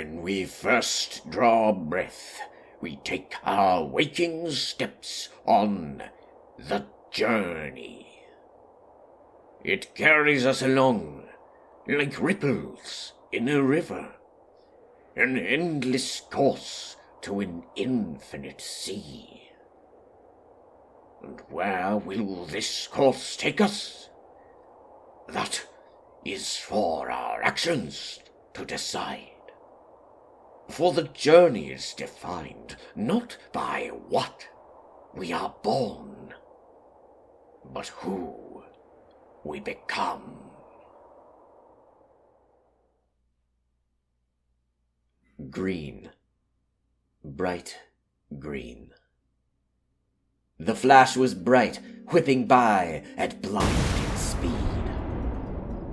When we first draw breath, we take our waking steps on the journey. It carries us along like ripples in a river, an endless course to an infinite sea. And where will this course take us? That is for our actions to decide. For the journey is defined not by what we are born, but who we become. Green. Bright green. The flash was bright, whipping by at blinding speed.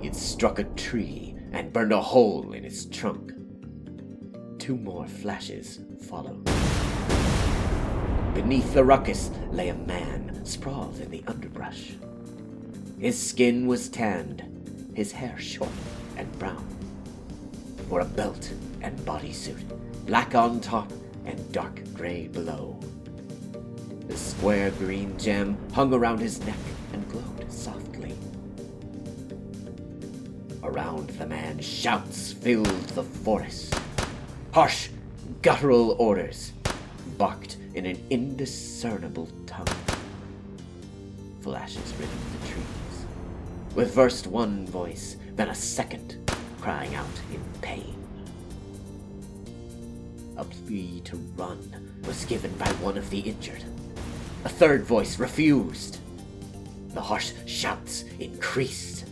It struck a tree and burned a hole in its trunk. 2 more flashes followed. Beneath the ruckus lay a man sprawled in the underbrush. His skin was tanned, his hair short and brown. Wore a belt and bodysuit, black on top and dark gray below. The square green gem hung around his neck and glowed softly. Around the man, shouts filled the forest. Harsh, guttural orders barked in an indiscernible tongue. Flashes riddled the trees, with first one voice, then a second, crying out in pain. A plea to run was given by one of the injured. A third voice refused. The harsh shouts increased.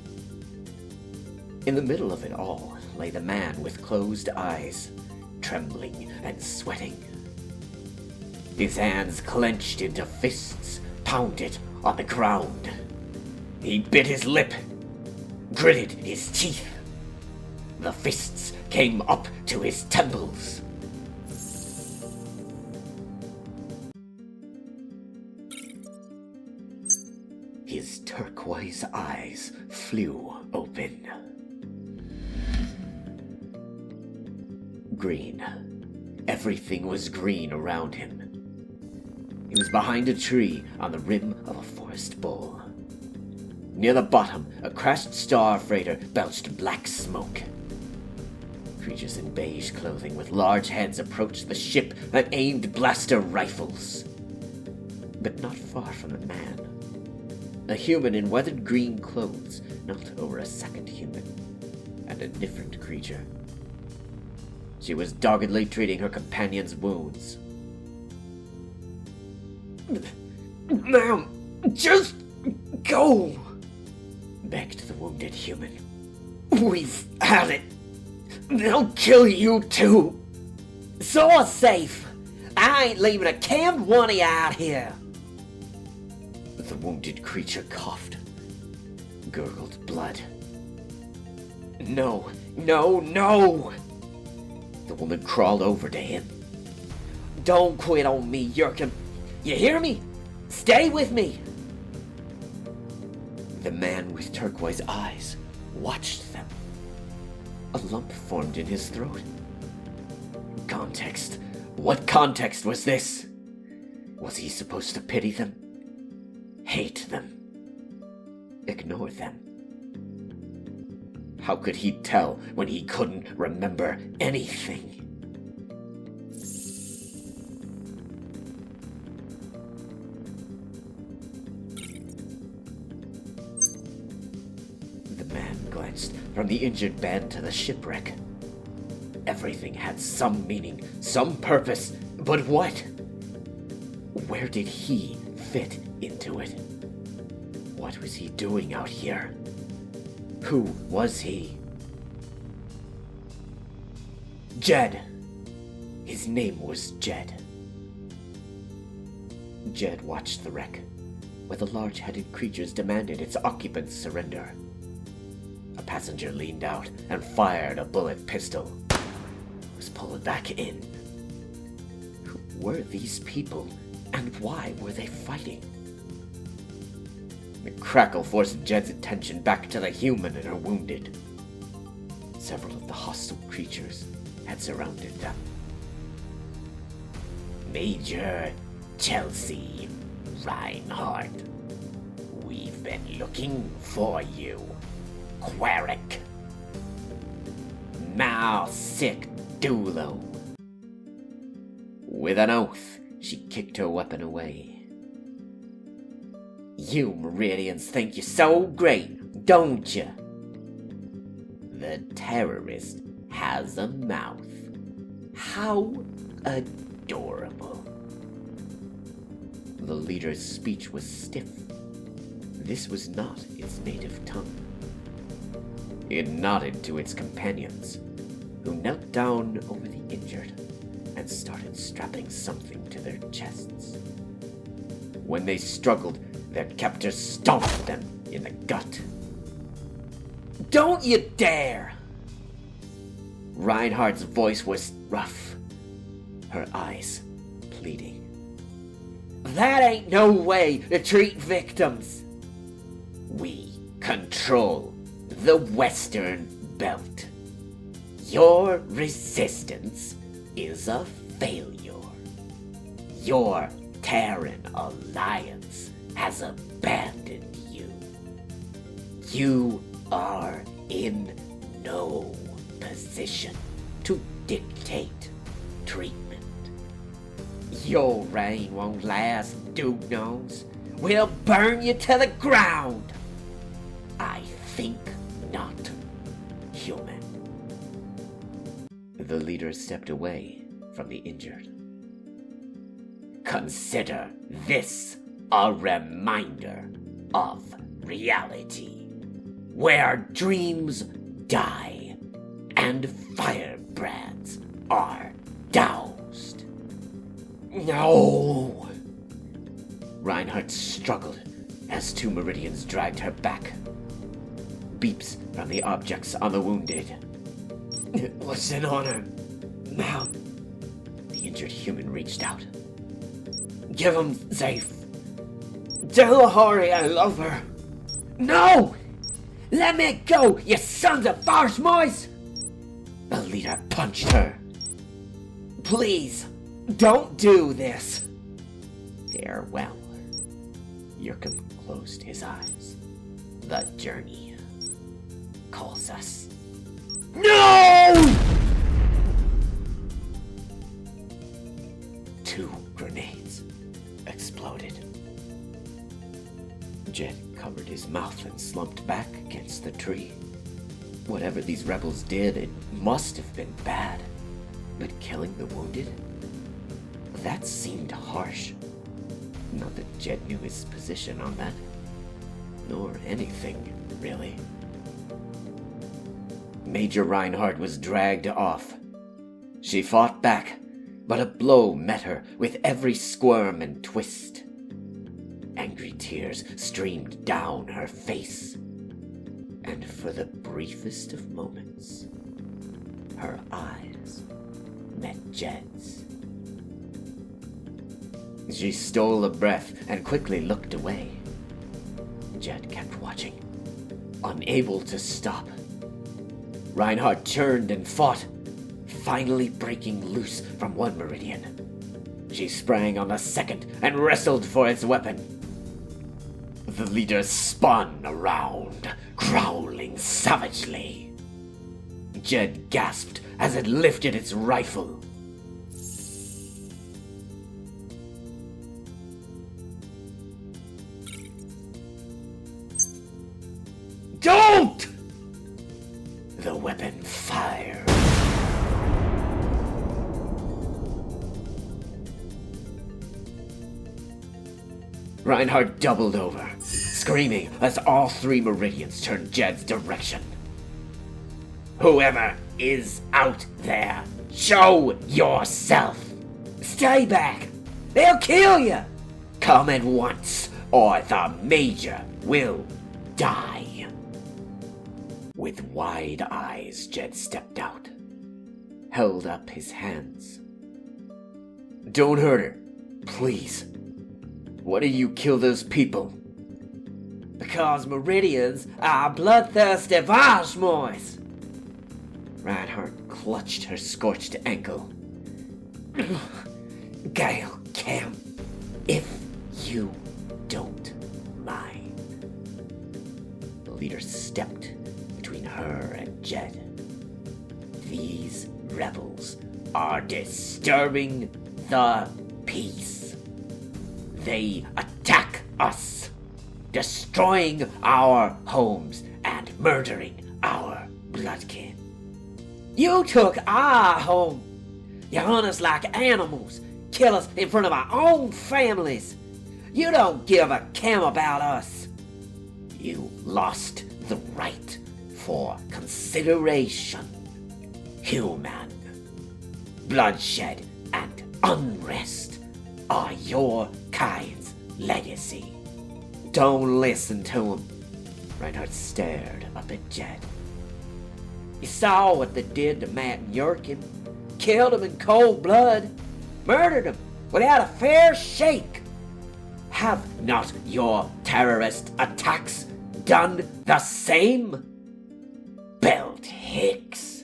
In the middle of it all lay the man with closed eyes, trembling and sweating. His hands clenched into fists, pounded on the ground. He bit his lip, gritted his teeth. The fists came up to his temples. His turquoise eyes flew open. Green. Everything was green around him. He was behind a tree on the rim of a forest bowl. Near the bottom, a crashed star freighter belched black smoke. Creatures in beige clothing with large heads approached the ship and aimed blaster rifles. But not far from the man, a human in weathered green clothes knelt over a second human and a different creature. She was doggedly treating her companion's wounds. Ma'am, just go, begged the wounded human. We've had it. They'll kill you too. So safe. I ain't leaving a canned one out here. The wounded creature coughed, gurgled blood. No, no, no! The woman crawled over to him. Don't quit on me, Yurkin. You hear me? Stay with me. The man with turquoise eyes watched them. A lump formed in his throat. Context. What context was this? Was he supposed to pity them? Hate them? Ignore them? How could he tell when he couldn't remember anything? The man glanced from the injured man to the shipwreck. Everything had some meaning, some purpose, but what? Where did he fit into it? What was he doing out here? Who was he? Jed. His name was Jed. Jed watched the wreck, where the large-headed creatures demanded its occupants surrender. A passenger leaned out and fired a bullet pistol. He was pulled back in. Who were these people, and why were they fighting? The crackle forced Jed's attention back to the human and her wounded. Several of the hostile creatures had surrounded them. Major Chelsea Reinhardt, we've been looking for you, Queric. Mal Sick Dulo. With an oath, she kicked her weapon away. You Meridians think you're so great, don't you? The terrorist has a mouth. How adorable. The leader's speech was stiff. This was not its native tongue. It nodded to its companions, who knelt down over the injured and started strapping something to their chests. When they struggled, their captors stomped them in the gut. Don't you dare! Reinhardt's voice was rough, her eyes pleading. That ain't no way to treat victims. We control the Western Belt. Your resistance is a failure. Your Terran alliance has abandoned you. You are in no position to dictate treatment. Your reign won't last, Duke Nose. We'll burn you to the ground. I think not, human. The leader stepped away from the injured. Consider this a reminder of reality, where dreams die and firebrands are doused. No! Reinhardt struggled as two Meridians dragged her back. Beeps from the objects on the wounded. Listen on her. Now, The injured human reached out. give him safe. Tell Hori I love her. No! Let me go, you sons of farce mice! The leader punched her. Please, don't do this. Farewell. Yurkim closed his eyes. The journey calls us. No! 2 grenades exploded. Jed covered his mouth and slumped back against the tree. Whatever these rebels did, it must have been bad. But killing the wounded? That seemed harsh. Not that Jed knew his position on that. Nor anything, really. Major Reinhardt was dragged off. She fought back, but a blow met her with every squirm and twist. Angry tears streamed down her face. And for the briefest of moments, her eyes met Jed's. She stole a breath and quickly looked away. Jed kept watching, unable to stop. Reinhardt turned and fought, finally breaking loose from one Meridian. She sprang on the second and wrestled for its weapon. The leader spun around, growling savagely. Jed gasped as it lifted its rifle. Don't! The weapon fired. Reinhardt doubled over, screaming as all 3 Meridians turned Jed's direction. Whoever is out there, show yourself! Stay back! They'll kill you! Come at once, or the Major will die. With wide eyes, Jed stepped out, held up his hands. Don't hurt her, please. Why did you kill those people? Because Meridians are bloodthirsty Vashmois. Reinhardt clutched her scorched ankle. Gail, Cam, If you don't mind. The leader stepped between her and Jed. These rebels are disturbing the peace. They attack us, destroying our homes and murdering our bloodkin. you took our home. You hunt us like animals, kill us in front of our own families. You don't give a damn about us. You lost the right for consideration. Human. Bloodshed and unrest are your kind's legacy. Don't listen to him. Reinhardt stared up at Jed. You saw what they did to Matt and Yurkin. Killed him in cold blood. Murdered him without a fair shake. Have not your terrorist attacks done the same? Belt Hicks.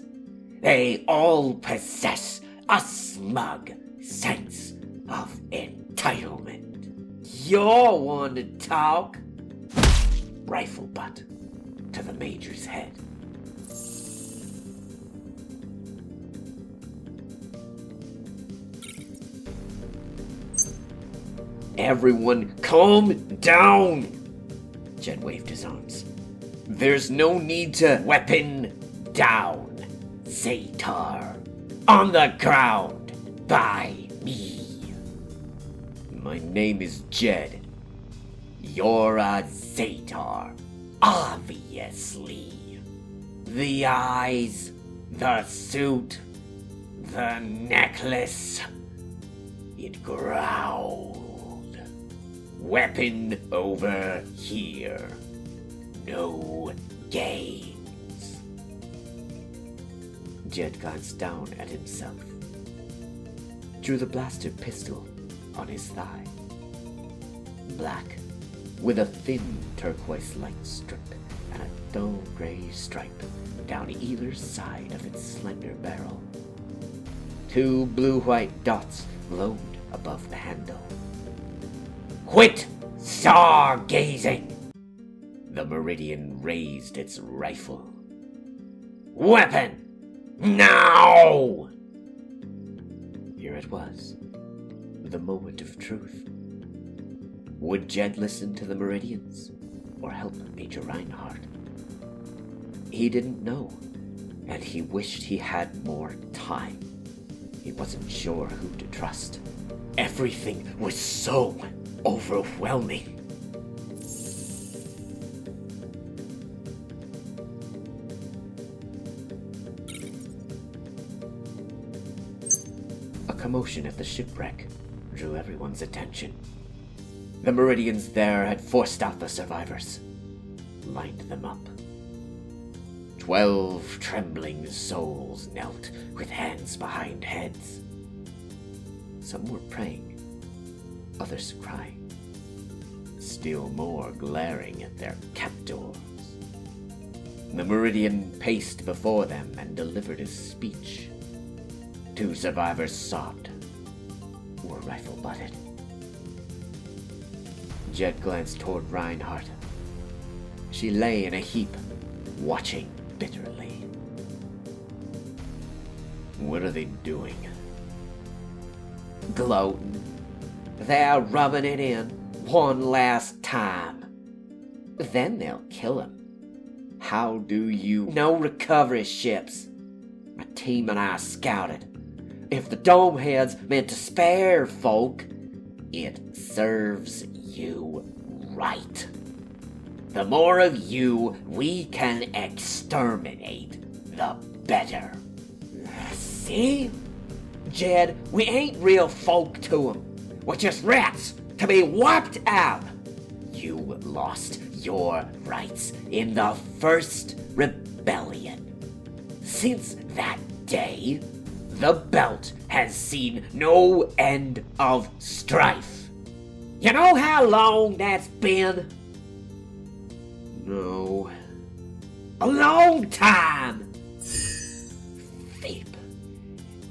They all possess a smug sense of entitlement. You're one to talk. Rifle butt to the major's head. Everyone calm down. Jed waved his arms. There's no need to weapon down. Zetar. On the ground. By me. My name is Jed. You're a Zetar. Obviously. The eyes. The suit. The necklace. It growled. Weapon over here. No games. Jed glanced down at himself. Drew the blaster pistol on his thigh. Black, with a thin turquoise light strip and a dull gray stripe down either side of its slender barrel. 2 blue-white dots glowed above the handle. Quit stargazing! The Meridian raised its rifle. Weapon! Now! Here it was, the moment of truth. Would Jed listen to the Meridians or help Major Reinhardt? He didn't know, and he wished he had more time. He wasn't sure who to trust. Everything was so overwhelming. A commotion at the shipwreck drew everyone's attention. The Meridians there had forced out the survivors, lined them up. 12 trembling souls knelt with hands behind heads. Some were praying, others crying, still more glaring at their captors. The Meridian paced before them and delivered his speech. 2 survivors sobbed, were rifle-butted. Jed glanced toward Reinhardt. She lay in a heap, watching bitterly. What are they doing? Gloating. They're rubbing it in one last time. Then they'll kill him. How do you... No recovery ships. My team and I scouted. If the Domeheads meant to spare folk, It serves you right. The more of you we can exterminate, the better. see? Jed, we ain't real folk to them. We're just rats to be wiped out. You lost your rights in the first rebellion. Since that day, the belt has seen no end of strife. You know how long that's been? No. A long time. Thief.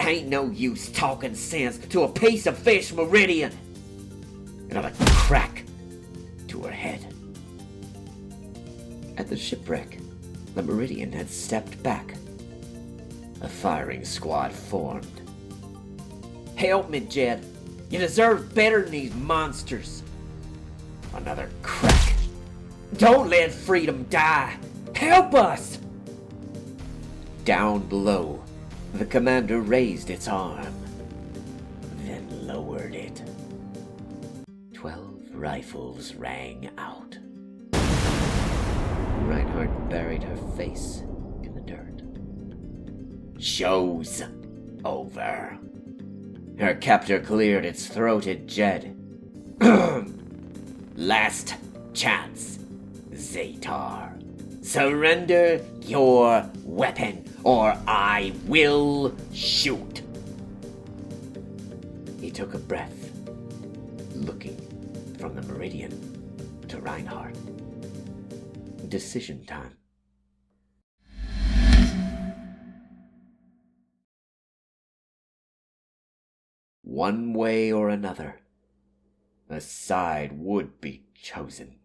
Ain't no use talking sense to a piece of fish, Meridian. Another crack to her head. At the shipwreck, the Meridian had stepped back. A firing squad formed. Help me, Jed. You deserve better than these monsters. Another crack. Don't let freedom die. Help us! Down below, the commander raised its arm, then lowered it. 12 rifles rang out. Reinhardt buried her face in the dirt. Show's over. Her captor cleared its throated Jed. Last chance, Zetar. Surrender your weapon, or I will shoot. He took a breath, looking from the Meridian to Reinhardt. Decision time. One way or another, a side would be chosen.